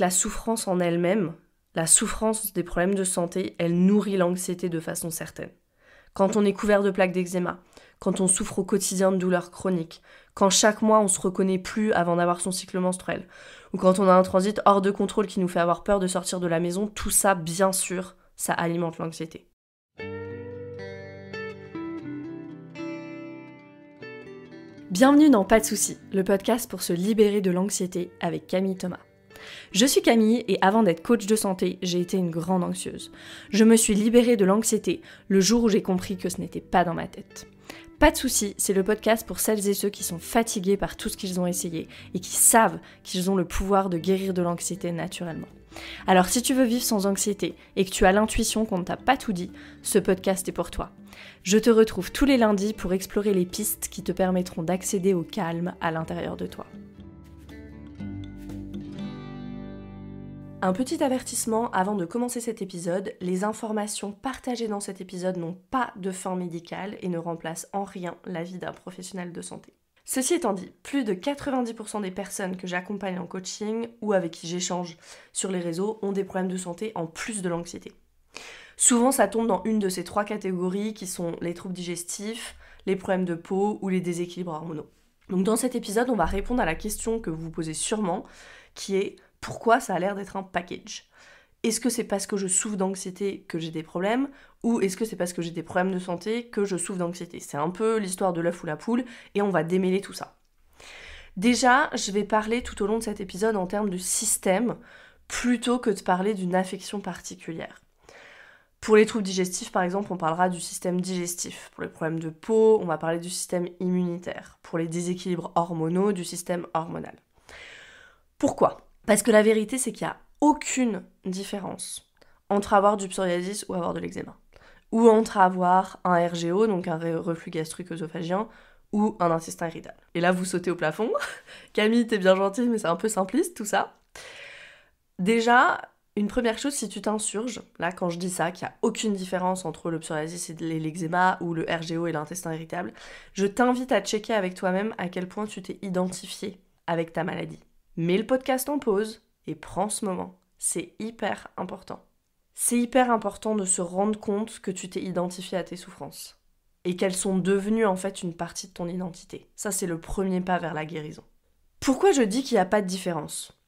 La souffrance en elle-même, la souffrance des problèmes de santé, elle nourrit l'anxiété de façon certaine. Quand on est couvert de plaques d'eczéma, quand on souffre au quotidien de douleurs chroniques, quand chaque mois on se reconnaît plus avant d'avoir son cycle menstruel, ou quand on a un transit hors de contrôle qui nous fait avoir peur de sortir de la maison, tout ça, bien sûr, ça alimente l'anxiété. Bienvenue dans Pas de soucis, le podcast pour se libérer de l'anxiété avec Camille Thomas. Je suis Camille et avant d'être coach de santé, j'ai été une grande anxieuse. Je me suis libérée de l'anxiété le jour où j'ai compris que ce n'était pas dans ma tête. Pas de soucis, c'est le podcast pour celles et ceux qui sont fatigués par tout ce qu'ils ont essayé et qui savent qu'ils ont le pouvoir de guérir de l'anxiété naturellement. Alors si tu veux vivre sans anxiété et que tu as l'intuition qu'on ne t'a pas tout dit, ce podcast est pour toi. Je te retrouve tous les lundis pour explorer les pistes qui te permettront d'accéder au calme à l'intérieur de toi. Un petit avertissement avant de commencer cet épisode, les informations partagées dans cet épisode n'ont pas de fin médicale et ne remplacent en rien l'avis d'un professionnel de santé. Ceci étant dit, plus de 90% des personnes que j'accompagne en coaching ou avec qui j'échange sur les réseaux ont des problèmes de santé en plus de l'anxiété. Souvent, ça tombe dans une de ces trois catégories qui sont les troubles digestifs, les problèmes de peau ou les déséquilibres hormonaux. Donc dans cet épisode, on va répondre à la question que vous vous posez sûrement, qui est pourquoi ça a l'air d'être un package ? Est-ce que c'est parce que je souffre d'anxiété que j'ai des problèmes ou est-ce que c'est parce que j'ai des problèmes de santé que je souffre d'anxiété ? C'est un peu l'histoire de l'œuf ou la poule et on va démêler tout ça. Déjà, je vais parler tout au long de cet épisode en termes de système plutôt que de parler d'une affection particulière. Pour les troubles digestifs, par exemple, on parlera du système digestif. Pour les problèmes de peau, on va parler du système immunitaire. Pour les déséquilibres hormonaux, du système hormonal. Pourquoi ? Parce que la vérité, c'est qu'il n'y a aucune différence entre avoir du psoriasis ou avoir de l'eczéma. Ou entre avoir un RGO, donc un reflux gastrique œsophagien, ou un intestin irritable. Et là, vous sautez au plafond. Camille, t'es bien gentille, mais c'est un peu simpliste, tout ça. Déjà, une première chose, si tu t'insurges, là, quand je dis ça, qu'il n'y a aucune différence entre le psoriasis et l'eczéma, ou le RGO et l'intestin irritable, je t'invite à checker avec toi-même à quel point tu t'es identifié avec ta maladie. Mets le podcast en pause et prends ce moment. C'est hyper important. C'est hyper important de se rendre compte que tu t'es identifié à tes souffrances et qu'elles sont devenues en fait une partie de ton identité. Ça, c'est le premier pas vers la guérison. Pourquoi je dis qu'il n'y a pas de différence ?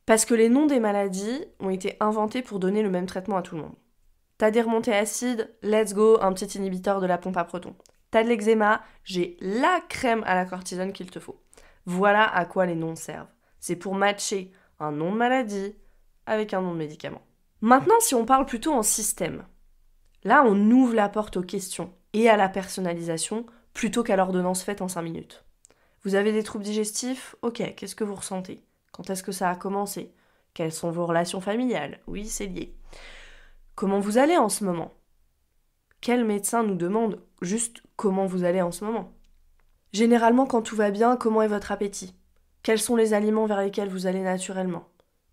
Parce que les noms des maladies ont été inventés pour donner le même traitement à tout le monde. T'as des remontées acides, let's go, un petit inhibiteur de la pompe à protons. T'as de l'eczéma, j'ai la crème à la cortisone qu'il te faut. Voilà à quoi les noms servent. C'est pour matcher un nom de maladie avec un nom de médicament. Maintenant, si on parle plutôt en système, là, on ouvre la porte aux questions et à la personnalisation plutôt qu'à l'ordonnance faite en 5 minutes. Vous avez des troubles digestifs ? Ok, qu'est-ce que vous ressentez ? Quand est-ce que ça a commencé ? Quelles sont vos relations familiales ? Oui, c'est lié. Comment vous allez en ce moment ? Quel médecin nous demande juste comment vous allez en ce moment ? Généralement, quand tout va bien, comment est votre appétit ? Quels sont les aliments vers lesquels vous allez naturellement ?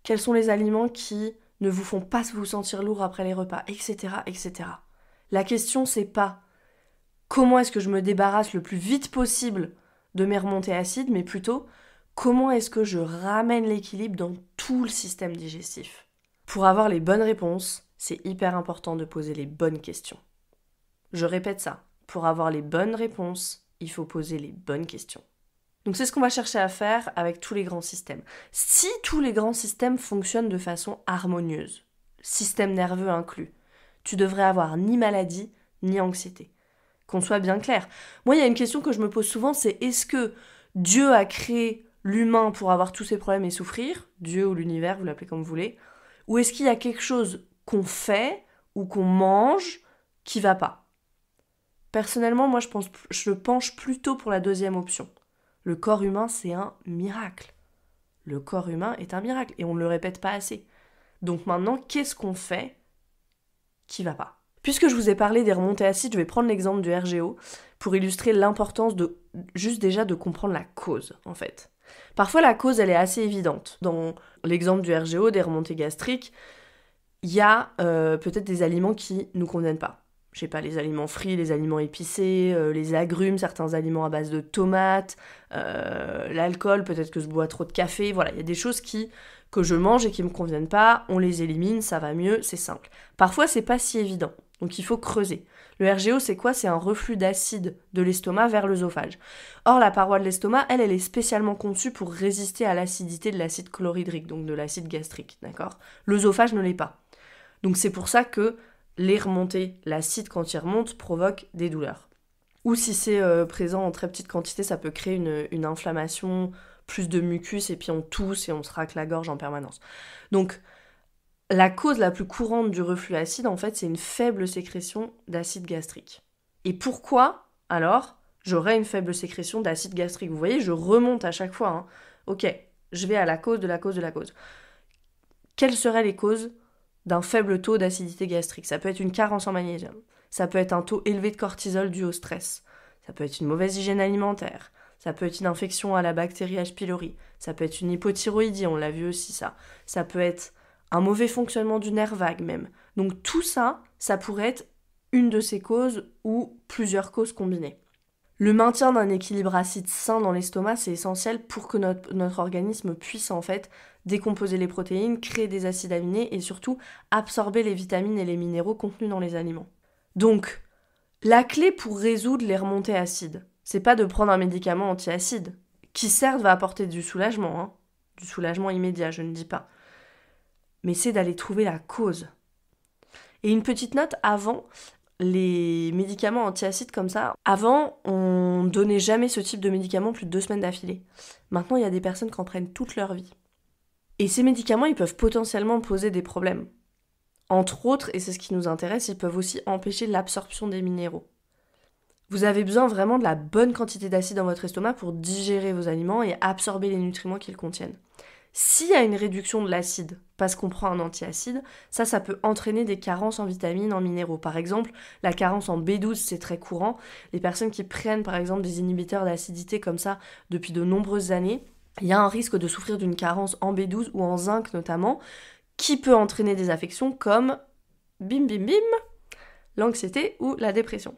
Quels sont les aliments qui ne vous font pas vous sentir lourd après les repas, etc., etc. La question, c'est pas comment est-ce que je me débarrasse le plus vite possible de mes remontées acides, mais plutôt comment est-ce que je ramène l'équilibre dans tout le système digestif. Pour avoir les bonnes réponses, c'est hyper important de poser les bonnes questions. Je répète ça, pour avoir les bonnes réponses, il faut poser les bonnes questions. Donc c'est ce qu'on va chercher à faire avec tous les grands systèmes. Si tous les grands systèmes fonctionnent de façon harmonieuse, système nerveux inclus, tu devrais avoir ni maladie, ni anxiété. Qu'on soit bien clair. Moi, il y a une question que je me pose souvent, c'est est-ce que Dieu a créé l'humain pour avoir tous ses problèmes et souffrir, Dieu ou l'univers, vous l'appelez comme vous voulez, ou est-ce qu'il y a quelque chose qu'on fait ou qu'on mange qui va pas ? Personnellement, moi, je penche plutôt pour la deuxième option. Le corps humain, c'est un miracle. Le corps humain est un miracle et on ne le répète pas assez. Donc maintenant, qu'est-ce qu'on fait qui va pas ? Puisque je vous ai parlé des remontées acides, je vais prendre l'exemple du RGO pour illustrer l'importance de juste déjà de comprendre la cause, en fait. Parfois, la cause, elle est assez évidente. Dans l'exemple du RGO, des remontées gastriques, il y a peut-être des aliments qui nous conviennent pas. Je sais pas, les aliments frits, les aliments épicés, les agrumes, certains aliments à base de tomates, l'alcool, peut-être que je bois trop de café, voilà, il y a des choses qui que je mange et qui me conviennent pas, on les élimine, ça va mieux, c'est simple. Parfois, c'est pas si évident, donc il faut creuser. Le RGO, c'est quoi? C'est un reflux d'acide de l'estomac vers l'œsophage. Or, la paroi de l'estomac, elle est spécialement conçue pour résister à l'acidité de l'acide chlorhydrique, donc de l'acide gastrique, d'accord? L'œsophage ne l'est pas. Donc c'est pour ça que les remontées, l'acide quand il remonte, provoque des douleurs. Ou si c'est présent en très petite quantité, ça peut créer une inflammation, plus de mucus, et puis on tousse et on se racle la gorge en permanence. Donc, la cause la plus courante du reflux acide, en fait, c'est une faible sécrétion d'acide gastrique. Et pourquoi, alors, j'aurais une faible sécrétion d'acide gastrique? Vous voyez, je remonte à chaque fois. Ok, je vais à la cause de la cause de la cause. Quelles seraient les causes d'un faible taux d'acidité gastrique? Ça peut être une carence en magnésium. Ça peut être un taux élevé de cortisol dû au stress. Ça peut être une mauvaise hygiène alimentaire. Ça peut être une infection à la bactérie H. pylori. Ça peut être une hypothyroïdie, on l'a vu aussi ça. Ça peut être un mauvais fonctionnement du nerf vague même. Donc tout ça, ça pourrait être une de ces causes ou plusieurs causes combinées. Le maintien d'un équilibre acide sain dans l'estomac, c'est essentiel pour que notre organisme puisse en fait décomposer les protéines, créer des acides aminés et surtout absorber les vitamines et les minéraux contenus dans les aliments. Donc, la clé pour résoudre les remontées acides, c'est pas de prendre un médicament antiacide, qui certes va apporter du soulagement immédiat, je ne dis pas, mais c'est d'aller trouver la cause. Et une petite note avant, les médicaments antiacides comme ça, avant, on donnait jamais ce type de médicament plus de 2 semaines d'affilée. Maintenant, il y a des personnes qui en prennent toute leur vie. Et ces médicaments, ils peuvent potentiellement poser des problèmes. Entre autres, et c'est ce qui nous intéresse, ils peuvent aussi empêcher l'absorption des minéraux. Vous avez besoin vraiment de la bonne quantité d'acide dans votre estomac pour digérer vos aliments et absorber les nutriments qu'ils contiennent. S'il y a une réduction de l'acide, parce qu'on prend un antiacide, ça peut entraîner des carences en vitamines, en minéraux. Par exemple, la carence en B12, c'est très courant. Les personnes qui prennent par exemple des inhibiteurs d'acidité comme ça depuis de nombreuses années, il y a un risque de souffrir d'une carence en B12 ou en zinc notamment, qui peut entraîner des affections comme, bim bim bim, l'anxiété ou la dépression.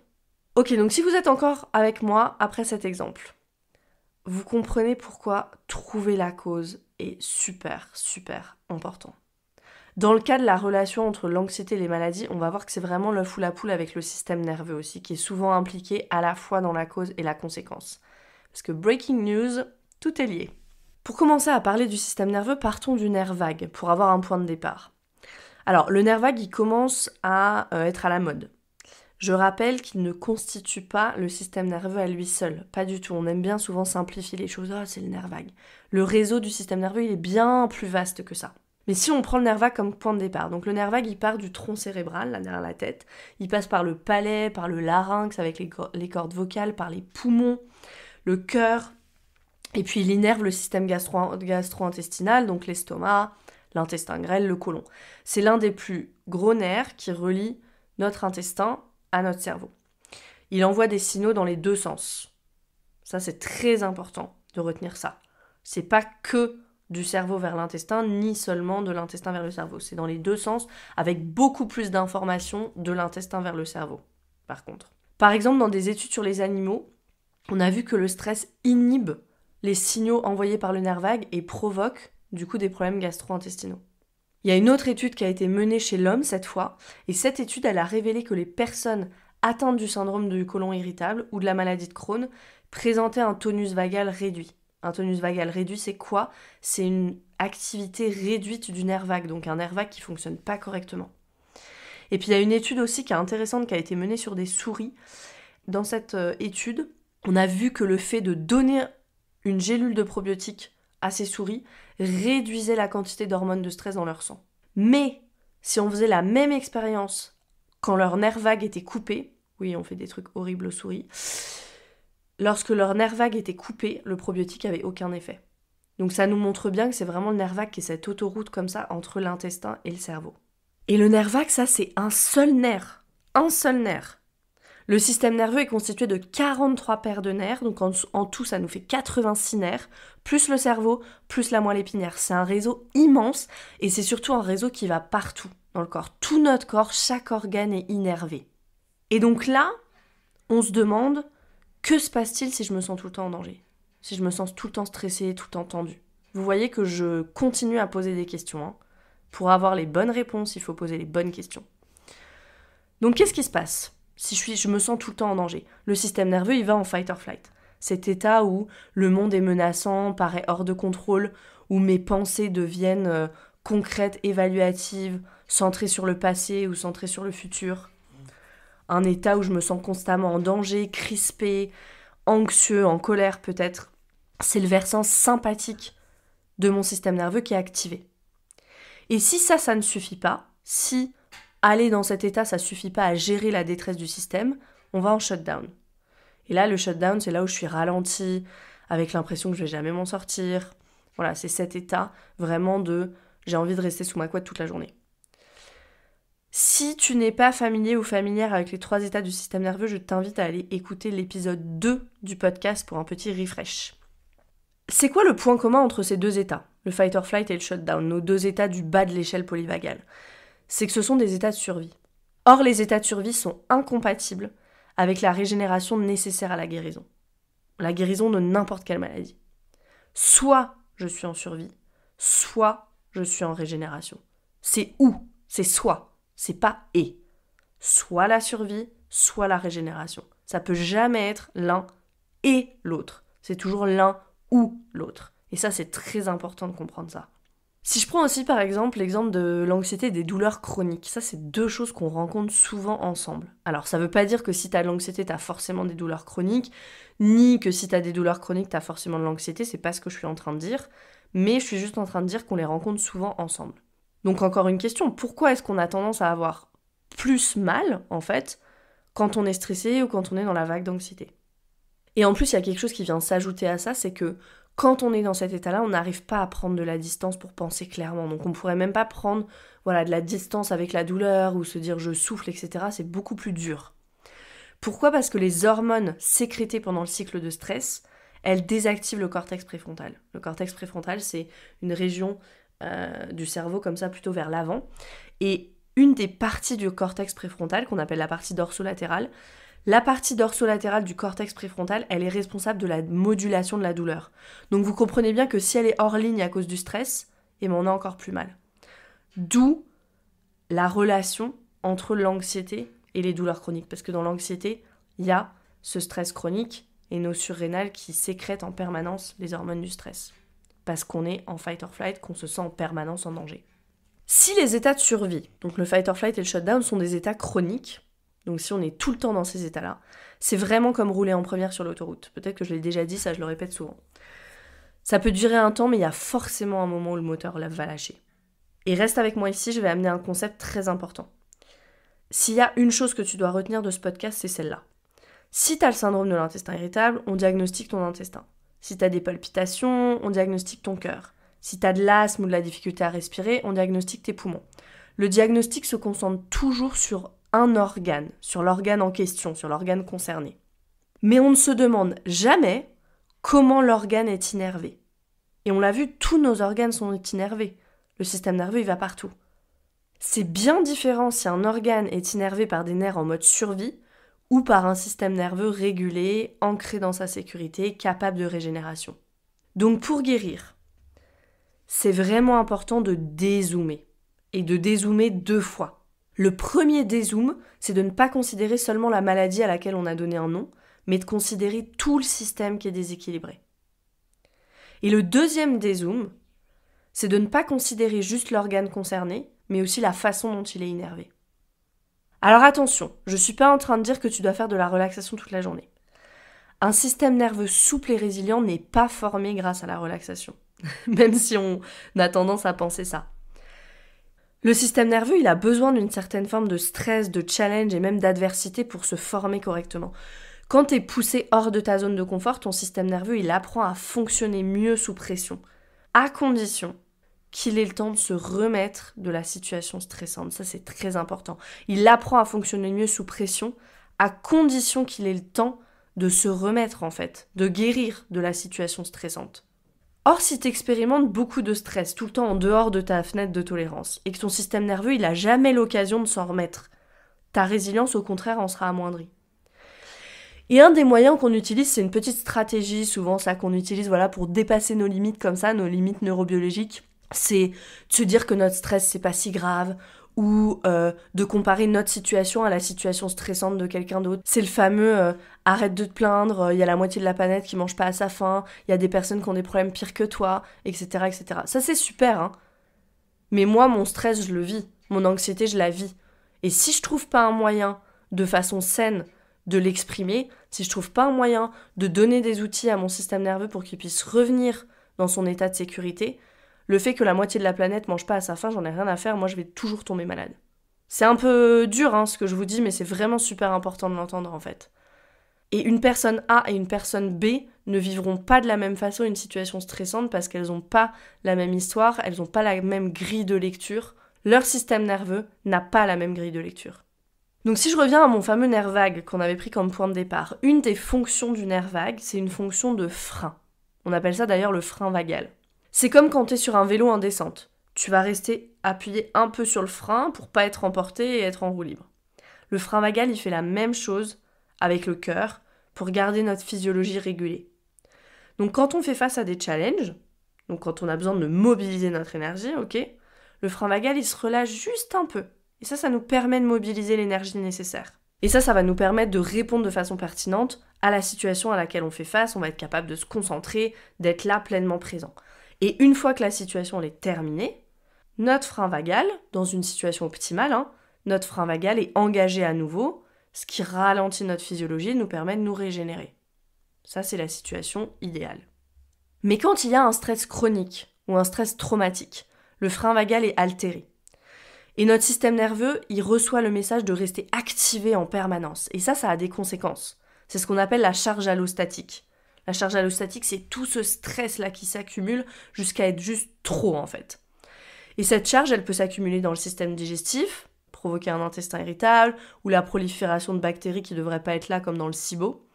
Ok, donc si vous êtes encore avec moi après cet exemple, vous comprenez pourquoi trouver la cause est super, super important. Dans le cas de la relation entre l'anxiété et les maladies, on va voir que c'est vraiment l'œuf ou la poule avec le système nerveux aussi, qui est souvent impliqué à la fois dans la cause et la conséquence. Parce que breaking news, tout est lié. Pour commencer à parler du système nerveux, partons du nerf vague, pour avoir un point de départ. Alors, le nerf vague, il commence à être à la mode. Je rappelle qu'il ne constitue pas le système nerveux à lui seul, pas du tout. On aime bien souvent simplifier les choses, c'est le nerf vague. Le réseau du système nerveux, il est bien plus vaste que ça. Mais si on prend le nerf vague comme point de départ, donc le nerf vague, il part du tronc cérébral, là derrière la tête, il passe par le palais, par le larynx avec les cordes vocales, par les poumons, le cœur, et puis il innerve le système gastro-intestinal, donc l'estomac, l'intestin grêle, le côlon. C'est l'un des plus gros nerfs qui relie notre intestin à notre cerveau. Il envoie des signaux dans les deux sens. Ça, c'est très important de retenir ça. C'est pas que du cerveau vers l'intestin, ni seulement de l'intestin vers le cerveau. C'est dans les deux sens, avec beaucoup plus d'informations de l'intestin vers le cerveau, par contre. Par exemple, dans des études sur les animaux, on a vu que le stress inhibe les signaux envoyés par le nerf vague et provoque, du coup, des problèmes gastro-intestinaux. Il y a une autre étude qui a été menée chez l'homme cette fois, et cette étude, elle a révélé que les personnes atteintes du syndrome du côlon irritable ou de la maladie de Crohn présentaient un tonus vagal réduit. Un tonus vagal réduit, c'est quoi? C'est une activité réduite du nerf vague, donc un nerf vague qui ne fonctionne pas correctement. Et puis il y a une étude aussi qui est intéressante qui a été menée sur des souris. Dans cette étude, on a vu que le fait de donner une gélule de probiotiques à ces souris réduisait la quantité d'hormones de stress dans leur sang. Mais si on faisait la même expérience quand leur nerf vague était coupé, oui, on fait des trucs horribles aux souris, lorsque leur nerf vague était coupé, le probiotique avait aucun effet. Donc ça nous montre bien que c'est vraiment le nerf vague qui est cette autoroute comme ça entre l'intestin et le cerveau. Et le nerf vague, ça c'est un seul nerf. Un seul nerf. Le système nerveux est constitué de 43 paires de nerfs, donc en tout ça nous fait 86 nerfs, plus le cerveau, plus la moelle épinière. C'est un réseau immense et c'est surtout un réseau qui va partout dans le corps. Tout notre corps, chaque organe est innervé. Et donc là, on se demande, que se passe-t-il si je me sens tout le temps en danger? Si je me sens tout le temps stressée, tout le temps tendue? Vous voyez que je continue à poser des questions. Hein. Pour avoir les bonnes réponses, il faut poser les bonnes questions. Donc qu'est-ce qui se passe si je me sens tout le temps en danger? Le système nerveux, il va en fight or flight. Cet état où le monde est menaçant, paraît hors de contrôle, où mes pensées deviennent concrètes, évaluatives, centrées sur le passé ou centrées sur le futur. Un état où je me sens constamment en danger, crispé, anxieux, en colère peut-être. C'est le versant sympathique de mon système nerveux qui est activé. Et si ça ne suffit pas, si aller dans cet état, ça ne suffit pas à gérer la détresse du système, on va en shutdown. Et là, le shutdown, c'est là où je suis ralentie, avec l'impression que je ne vais jamais m'en sortir. Voilà, c'est cet état vraiment de j'ai envie de rester sous ma couette toute la journée. Si tu n'es pas familier ou familière avec les 3 états du système nerveux, je t'invite à aller écouter l'épisode 2 du podcast pour un petit refresh. C'est quoi le point commun entre ces 2 états, le fight or flight et le shutdown, nos 2 états du bas de l'échelle polyvagale? C'est que ce sont des états de survie. Or, les états de survie sont incompatibles avec la régénération nécessaire à la guérison. La guérison de n'importe quelle maladie. Soit je suis en survie, soit je suis en régénération. C'est ou, c'est soit, c'est pas et. Soit la survie, soit la régénération. Ça peut jamais être l'un et l'autre. C'est toujours l'un ou l'autre. Et ça, c'est très important de comprendre ça. Si je prends aussi par exemple l'exemple de l'anxiété et des douleurs chroniques, ça c'est 2 choses qu'on rencontre souvent ensemble. Alors ça veut pas dire que si t'as de l'anxiété, t'as forcément des douleurs chroniques, ni que si t'as des douleurs chroniques, t'as forcément de l'anxiété, c'est pas ce que je suis en train de dire, mais je suis juste en train de dire qu'on les rencontre souvent ensemble. Donc encore une question, pourquoi est-ce qu'on a tendance à avoir plus mal, en fait, quand on est stressé ou quand on est dans la vague d'anxiété? Et en plus, il y a quelque chose qui vient s'ajouter à ça, c'est que quand on est dans cet état-là, on n'arrive pas à prendre de la distance pour penser clairement. Donc on ne pourrait même pas prendre de la distance avec la douleur ou se dire je souffle, etc. C'est beaucoup plus dur. Pourquoi ? Parce que les hormones sécrétées pendant le cycle de stress, elles désactivent le cortex préfrontal. Le cortex préfrontal, c'est une région du cerveau comme ça plutôt vers l'avant. Et une des parties du cortex préfrontal, qu'on appelle la partie dorsolatérale, la partie dorsolatérale du cortex préfrontal, elle est responsable de la modulation de la douleur. Donc vous comprenez bien que si elle est hors ligne à cause du stress, on a encore plus mal. D'où la relation entre l'anxiété et les douleurs chroniques. Parce que dans l'anxiété, il y a ce stress chronique et nos surrénales qui sécrètent en permanence les hormones du stress. Parce qu'on est en fight or flight, qu'on se sent en permanence en danger. Si les états de survie, donc le fight or flight et le shutdown, sont des états chroniques, donc si on est tout le temps dans ces états-là, c'est vraiment comme rouler en première sur l'autoroute. Peut-être que je l'ai déjà dit, ça je le répète souvent. Ça peut durer un temps, mais il y a forcément un moment où le moteur va lâcher. Et reste avec moi ici, je vais amener un concept très important. S'il y a une chose que tu dois retenir de ce podcast, c'est celle-là. Si tu as le syndrome de l'intestin irritable, on diagnostique ton intestin. Si tu as des palpitations, on diagnostique ton cœur. Si tu as de l'asthme ou de la difficulté à respirer, on diagnostique tes poumons. Le diagnostic se concentre toujours sur un organe, sur l'organe en question, sur l'organe concerné. Mais on ne se demande jamais comment l'organe est innervé. Et on l'a vu, tous nos organes sont innervés. Le système nerveux, il va partout. C'est bien différent si un organe est innervé par des nerfs en mode survie ou par un système nerveux régulé, ancré dans sa sécurité, capable de régénération. Donc pour guérir, c'est vraiment important de dézoomer. Et de dézoomer 2 fois. Le premier dézoom, c'est de ne pas considérer seulement la maladie à laquelle on a donné un nom, mais de considérer tout le système qui est déséquilibré. Et le deuxième dézoom, c'est de ne pas considérer juste l'organe concerné, mais aussi la façon dont il est innervé. Alors attention, je ne suis pas en train de dire que tu dois faire de la relaxation toute la journée. Un système nerveux souple et résilient n'est pas formé grâce à la relaxation, même si on a tendance à penser ça. Le système nerveux, il a besoin d'une certaine forme de stress, de challenge et même d'adversité pour se former correctement. Quand tu es poussé hors de ta zone de confort, ton système nerveux, il apprend à fonctionner mieux sous pression, à condition qu'il ait le temps de se remettre de la situation stressante. Ça, c'est très important. Il apprend à fonctionner mieux sous pression, à condition qu'il ait le temps de se remettre, en fait, de guérir de la situation stressante. Or, si tu expérimentes beaucoup de stress tout le temps en dehors de ta fenêtre de tolérance et que ton système nerveux, il n'a jamais l'occasion de s'en remettre, ta résilience, au contraire, en sera amoindrie. Et un des moyens qu'on utilise, c'est une petite stratégie, souvent ça qu'on utilise pour dépasser nos limites comme ça, nos limites neurobiologiques. C'est de se dire que notre stress, c'est pas si grave, ou de comparer notre situation à la situation stressante de quelqu'un d'autre. C'est le fameux arrête de te plaindre, il y a la moitié de la planète qui mange pas à sa faim, il y a des personnes qui ont des problèmes pires que toi, etc. etc. Ça c'est super, hein. Mais moi, mon stress, je le vis. Mon anxiété, je la vis. Et si je trouve pas un moyen, de façon saine, de l'exprimer, si je trouve pas un moyen de donner des outils à mon système nerveux pour qu'il puisse revenir dans son état de sécurité, le fait que la moitié de la planète mange pas à sa faim, j'en ai rien à faire, moi je vais toujours tomber malade. C'est un peu dur ce que je vous dis, mais c'est vraiment super important de l'entendre en fait. Et une personne A et une personne B ne vivront pas de la même façon une situation stressante parce qu'elles n'ont pas la même histoire, elles n'ont pas la même grille de lecture. Leur système nerveux n'a pas la même grille de lecture. Donc si je reviens à mon fameux nerf vague qu'on avait pris comme point de départ, une des fonctions du nerf vague, c'est une fonction de frein. On appelle ça d'ailleurs le frein vagal. C'est comme quand tu es sur un vélo en descente. Tu vas rester appuyé un peu sur le frein pour pas être emporté et être en roue libre. Le frein vagal, il fait la même chose avec le cœur pour garder notre physiologie régulée. Donc quand on fait face à des challenges, donc quand on a besoin de mobiliser notre énergie, le frein vagal, il se relâche juste un peu. Et ça nous permet de mobiliser l'énergie nécessaire. Et ça va nous permettre de répondre de façon pertinente à la situation à laquelle on fait face. On va être capable de se concentrer, d'être là pleinement présent. Et une fois que la situation est terminée, notre frein vagal, dans une situation optimale, notre frein vagal est engagé à nouveau, ce qui ralentit notre physiologie et nous permet de nous régénérer. Ça, c'est la situation idéale. Mais quand il y a un stress chronique ou un stress traumatique, le frein vagal est altéré. Et notre système nerveux, il reçoit le message de rester activé en permanence. Et ça a des conséquences. C'est ce qu'on appelle la charge allostatique. La charge allostatique, c'est tout ce stress-là qui s'accumule jusqu'à être juste trop, en fait. Et cette charge, elle peut s'accumuler dans le système digestif, provoquer un intestin irritable, ou la prolifération de bactéries qui ne devraient pas être là, comme dans le SIBO.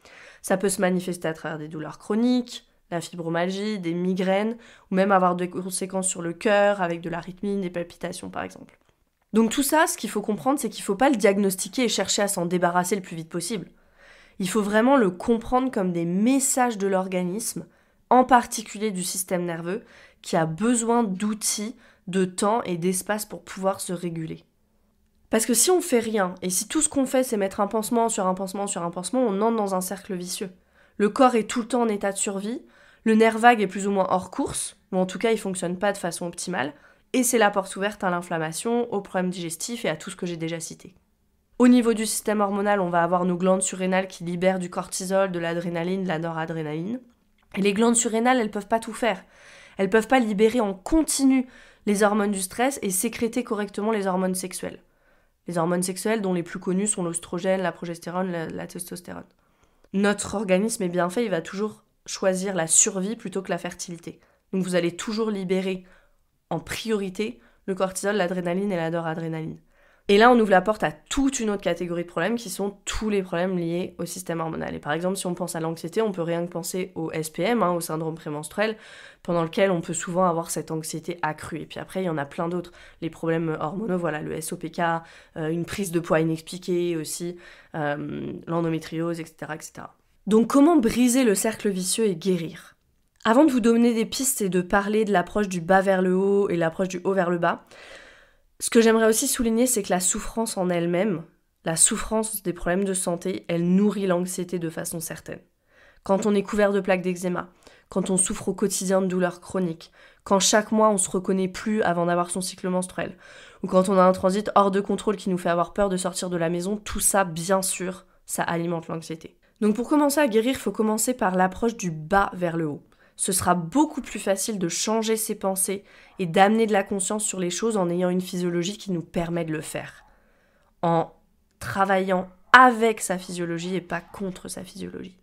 Ça peut se manifester à travers des douleurs chroniques, la fibromyalgie, des migraines, ou même avoir des conséquences sur le cœur, avec de l'arythmie, des palpitations, par exemple. Donc tout ça, ce qu'il faut comprendre, c'est qu'il ne faut pas le diagnostiquer et chercher à s'en débarrasser le plus vite possible. Il faut vraiment le comprendre comme des messages de l'organisme, en particulier du système nerveux, qui a besoin d'outils, de temps et d'espace pour pouvoir se réguler. Parce que si on fait rien, et si tout ce qu'on fait c'est mettre un pansement sur un pansement sur un pansement, on entre dans un cercle vicieux. Le corps est tout le temps en état de survie, le nerf vague est plus ou moins hors course, ou en tout cas il ne fonctionne pas de façon optimale, et c'est la porte ouverte à l'inflammation, aux problèmes digestifs et à tout ce que j'ai déjà cité. Au niveau du système hormonal, on va avoir nos glandes surrénales qui libèrent du cortisol, de l'adrénaline, de la noradrénaline. Et les glandes surrénales, elles peuvent pas tout faire. Elles peuvent pas libérer en continu les hormones du stress et sécréter correctement les hormones sexuelles. Les hormones sexuelles dont les plus connues sont l'oestrogène, la progestérone, la testostérone. Notre organisme est bien fait, il va toujours choisir la survie plutôt que la fertilité. Donc vous allez toujours libérer en priorité le cortisol, l'adrénaline et la noradrénaline. Et là, on ouvre la porte à toute une autre catégorie de problèmes qui sont tous les problèmes liés au système hormonal. Et par exemple, si on pense à l'anxiété, on peut rien que penser au SPM, au syndrome prémenstruel, pendant lequel on peut souvent avoir cette anxiété accrue. Et puis après, il y en a plein d'autres. Les problèmes hormonaux, le SOPK, une prise de poids inexpliquée aussi, l'endométriose, etc., etc. Donc comment briser le cercle vicieux et guérir ? Avant de vous donner des pistes et de parler de l'approche du bas vers le haut et l'approche du haut vers le bas, ce que j'aimerais aussi souligner, c'est que la souffrance en elle-même, la souffrance des problèmes de santé, elle nourrit l'anxiété de façon certaine. Quand on est couvert de plaques d'eczéma, quand on souffre au quotidien de douleurs chroniques, quand chaque mois on se reconnaît plus avant d'avoir son cycle menstruel, ou quand on a un transit hors de contrôle qui nous fait avoir peur de sortir de la maison, tout ça, bien sûr, ça alimente l'anxiété. Donc pour commencer à guérir, il faut commencer par l'approche du bas vers le haut. Ce sera beaucoup plus facile de changer ses pensées et d'amener de la conscience sur les choses en ayant une physiologie qui nous permet de le faire. En travaillant avec sa physiologie et pas contre sa physiologie.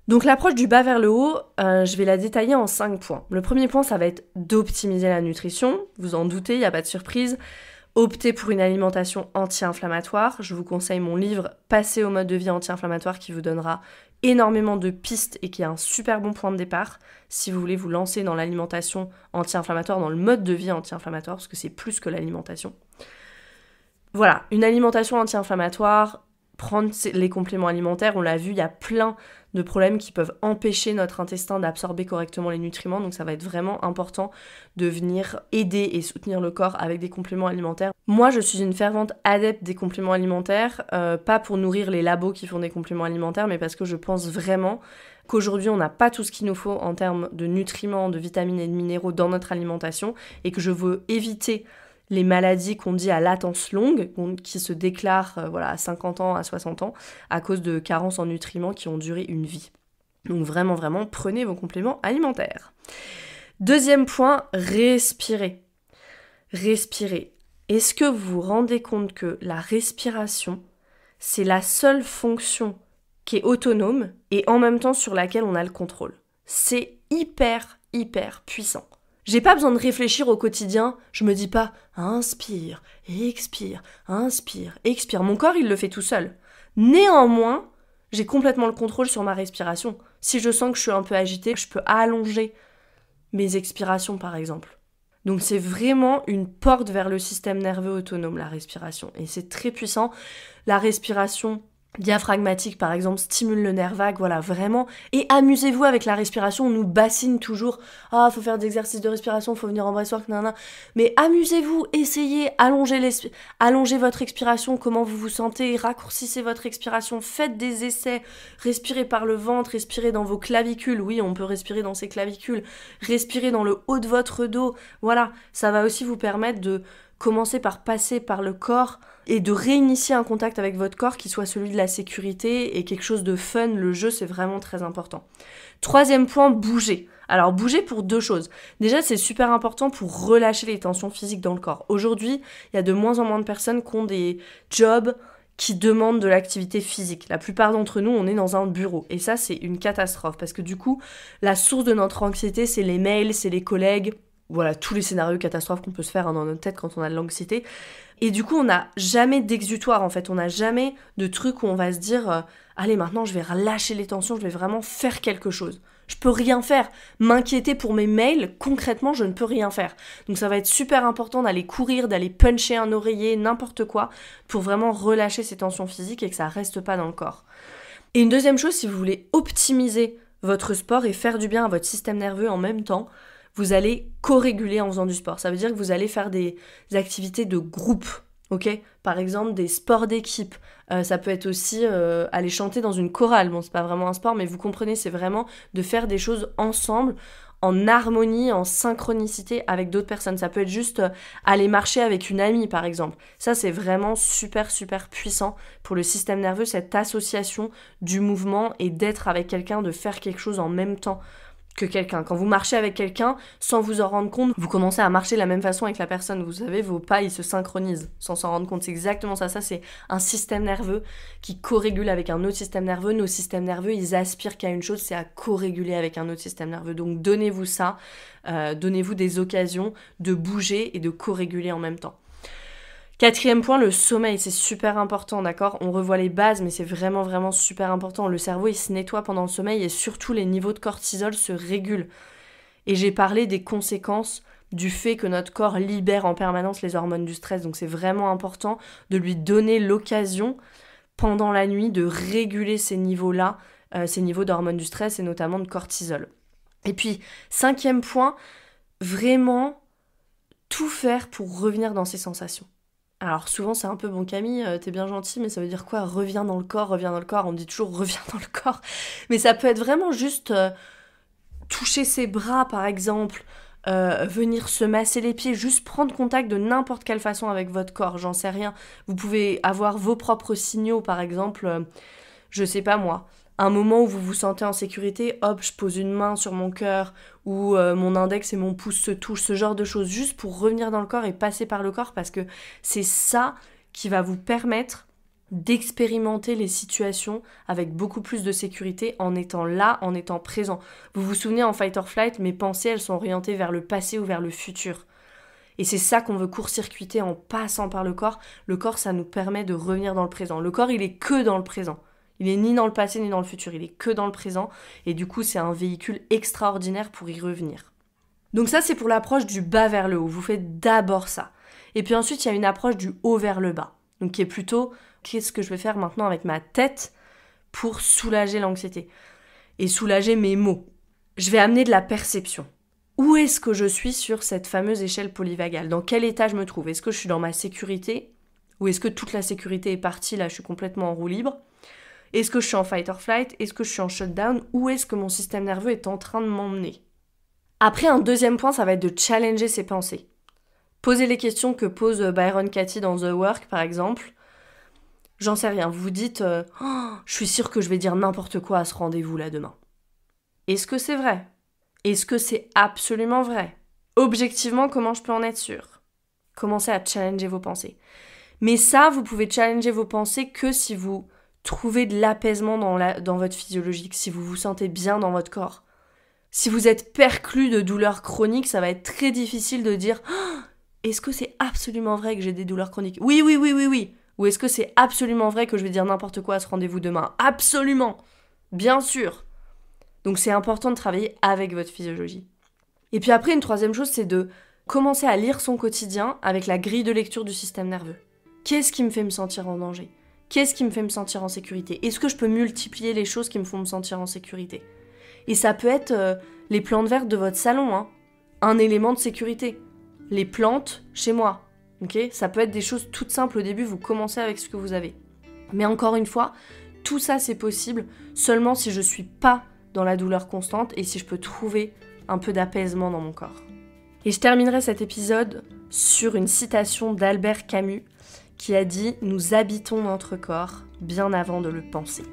Donc l'approche du bas vers le haut, je vais la détailler en 5 points. Le premier point, ça va être d'optimiser la nutrition. Vous en doutez, il n'y a pas de surprise. Optez pour une alimentation anti-inflammatoire. Je vous conseille mon livre « Passer au mode de vie anti-inflammatoire » qui vous donnera énormément de pistes et qui est un super bon point de départ si vous voulez vous lancer dans l'alimentation anti-inflammatoire, dans le mode de vie anti-inflammatoire, parce que c'est plus que l'alimentation. Voilà, une alimentation anti-inflammatoire, prendre les compléments alimentaires. On l'a vu, il y a plein de problèmes qui peuvent empêcher notre intestin d'absorber correctement les nutriments. Donc ça va être vraiment important de venir aider et soutenir le corps avec des compléments alimentaires. Moi, je suis une fervente adepte des compléments alimentaires, pas pour nourrir les labos qui font des compléments alimentaires, mais parce que je pense vraiment qu'aujourd'hui, on n'a pas tout ce qu'il nous faut en termes de nutriments, de vitamines et de minéraux dans notre alimentation et que je veux éviter les maladies qu'on dit à latence longue, qui se déclarent à 50 ans, à 60 ans, à cause de carences en nutriments qui ont duré une vie. Donc vraiment, vraiment, prenez vos compléments alimentaires. Deuxième point, respirez. Respirez. Est-ce que vous vous rendez compte que la respiration, c'est la seule fonction qui est autonome et en même temps sur laquelle on a le contrôle? C'est hyper, hyper puissant. J'ai pas besoin de réfléchir au quotidien, je me dis pas inspire, expire, inspire, expire. Mon corps, il le fait tout seul. Néanmoins, j'ai complètement le contrôle sur ma respiration. Si je sens que je suis un peu agitée, je peux allonger mes expirations par exemple. Donc c'est vraiment une porte vers le système nerveux autonome, la respiration. Et c'est très puissant. La respiration diaphragmatique par exemple stimule le nerf vague, voilà, vraiment. Et amusez-vous avec la respiration, on nous bassine toujours, faut faire des exercices de respiration, faut venir en breathwork, nanana. Mais amusez-vous, essayez, allongez votre expiration, comment vous vous sentez, raccourcissez votre expiration, faites des essais, respirez par le ventre, respirez dans vos clavicules, oui, on peut respirer dans ses clavicules, respirez dans le haut de votre dos, voilà, ça va aussi vous permettre de commencer par passer par le corps et de réinitier un contact avec votre corps qui soit celui de la sécurité et quelque chose de fun. Le jeu, c'est vraiment très important. Troisième point, bouger. Alors bouger pour deux choses. Déjà, c'est super important pour relâcher les tensions physiques dans le corps. Aujourd'hui, il y a de moins en moins de personnes qui ont des jobs qui demandent de l'activité physique. La plupart d'entre nous, on est dans un bureau. Et ça, c'est une catastrophe parce que du coup, la source de notre anxiété, c'est les mails, c'est les collègues. Voilà, tous les scénarios catastrophes qu'on peut se faire dans notre tête quand on a de l'anxiété. Et du coup, on n'a jamais d'exutoire, en fait. On n'a jamais de truc où on va se dire allez, maintenant, je vais relâcher les tensions, je vais vraiment faire quelque chose. Je peux rien faire. M'inquiéter pour mes mails, concrètement, je ne peux rien faire. Donc ça va être super important d'aller courir, d'aller puncher un oreiller, n'importe quoi, pour vraiment relâcher ces tensions physiques et que ça reste pas dans le corps. Et une deuxième chose, si vous voulez optimiser votre sport et faire du bien à votre système nerveux en même temps, vous allez co-réguler en faisant du sport. Ça veut dire que vous allez faire des activités de groupe, ok ? Par exemple, des sports d'équipe. Ça peut être aussi aller chanter dans une chorale. Bon, c'est pas vraiment un sport, mais vous comprenez, c'est vraiment de faire des choses ensemble, en harmonie, en synchronicité avec d'autres personnes. Ça peut être juste aller marcher avec une amie, par exemple. Ça, c'est vraiment super, super puissant pour le système nerveux, cette association du mouvement et d'être avec quelqu'un, de faire quelque chose en même temps que quelqu'un. Quand vous marchez avec quelqu'un, sans vous en rendre compte, vous commencez à marcher de la même façon avec la personne. Vous savez, vos pas, ils se synchronisent sans s'en rendre compte. C'est exactement ça. Ça, c'est un système nerveux qui co-régule avec un autre système nerveux. Nos systèmes nerveux, ils aspirent qu'à une chose, c'est à co-réguler avec un autre système nerveux. Donc, donnez-vous ça. Donnez-vous des occasions de bouger et de co-réguler en même temps. Quatrième point, le sommeil, c'est super important, d'accord ? On revoit les bases, mais c'est vraiment, vraiment super important. Le cerveau, il se nettoie pendant le sommeil et surtout, les niveaux de cortisol se régulent. Et j'ai parlé des conséquences du fait que notre corps libère en permanence les hormones du stress. Donc, c'est vraiment important de lui donner l'occasion, pendant la nuit, de réguler ces niveaux-là, ces niveaux d'hormones du stress et notamment de cortisol. Et puis, cinquième point, vraiment tout faire pour revenir dans ses sensations. Alors souvent c'est un peu bon Camille, t'es bien gentil, mais ça veut dire quoi ? Reviens dans le corps, on me dit toujours reviens dans le corps. Mais ça peut être vraiment juste toucher ses bras par exemple, venir se masser les pieds, juste prendre contact de n'importe quelle façon avec votre corps, j'en sais rien. Vous pouvez avoir vos propres signaux par exemple, je sais pas moi, un moment où vous vous sentez en sécurité, hop, je pose une main sur mon cœur, ou mon index et mon pouce se touchent, ce genre de choses, juste pour revenir dans le corps et passer par le corps, parce que c'est ça qui va vous permettre d'expérimenter les situations avec beaucoup plus de sécurité en étant là, en étant présent. Vous vous souvenez, en fight or flight, mes pensées, elles sont orientées vers le passé ou vers le futur. Et c'est ça qu'on veut court-circuiter en passant par le corps. Le corps, ça nous permet de revenir dans le présent. Le corps, il est que dans le présent. Il est ni dans le passé ni dans le futur, il est que dans le présent et du coup c'est un véhicule extraordinaire pour y revenir. Donc ça c'est pour l'approche du bas vers le haut, vous faites d'abord ça. Et puis ensuite il y a une approche du haut vers le bas. Donc qui est plutôt, qu'est-ce que je vais faire maintenant avec ma tête pour soulager l'anxiété et soulager mes mots. Je vais amener de la perception. Où est-ce que je suis sur cette fameuse échelle polyvagale? Dans quel état je me trouve? Est-ce que je suis dans ma sécurité? Ou est-ce que toute la sécurité est partie, là je suis complètement en roue libre? Est-ce que je suis en fight or flight? Est-ce que je suis en shutdown? Où est-ce que mon système nerveux est en train de m'emmener? Après, un deuxième point, ça va être de challenger ses pensées. Posez les questions que pose Byron Katie dans The Work, par exemple. J'en sais rien, vous vous dites je suis sûre que je vais dire n'importe quoi à ce rendez-vous là demain. Est-ce que c'est vrai? Est-ce que c'est absolument vrai? Objectivement, comment je peux en être sûre? Commencez à challenger vos pensées. Mais ça, vous pouvez challenger vos pensées que si vous trouvez de l'apaisement dans votre physiologique, si vous vous sentez bien dans votre corps. Si vous êtes perclus de douleurs chroniques, ça va être très difficile de dire est-ce que c'est absolument vrai que j'ai des douleurs chroniques? Oui. Ou est-ce que c'est absolument vrai que je vais dire n'importe quoi à ce rendez-vous demain? Absolument! Bien sûr! Donc c'est important de travailler avec votre physiologie. Et puis après, une troisième chose, c'est de commencer à lire son quotidien avec la grille de lecture du système nerveux. Qu'est-ce qui me fait me sentir en danger? Qu'est-ce qui me fait me sentir en sécurité? Est-ce que je peux multiplier les choses qui me font me sentir en sécurité? Et ça peut être les plantes vertes de votre salon, un élément de sécurité. Les plantes chez moi. Okay, ça peut être des choses toutes simples au début, vous commencez avec ce que vous avez. Mais encore une fois, tout ça c'est possible seulement si je suis pas dans la douleur constante et si je peux trouver un peu d'apaisement dans mon corps. Et je terminerai cet épisode sur une citation d'Albert Camus qui a dit « Nous habitons notre corps bien avant de le penser ».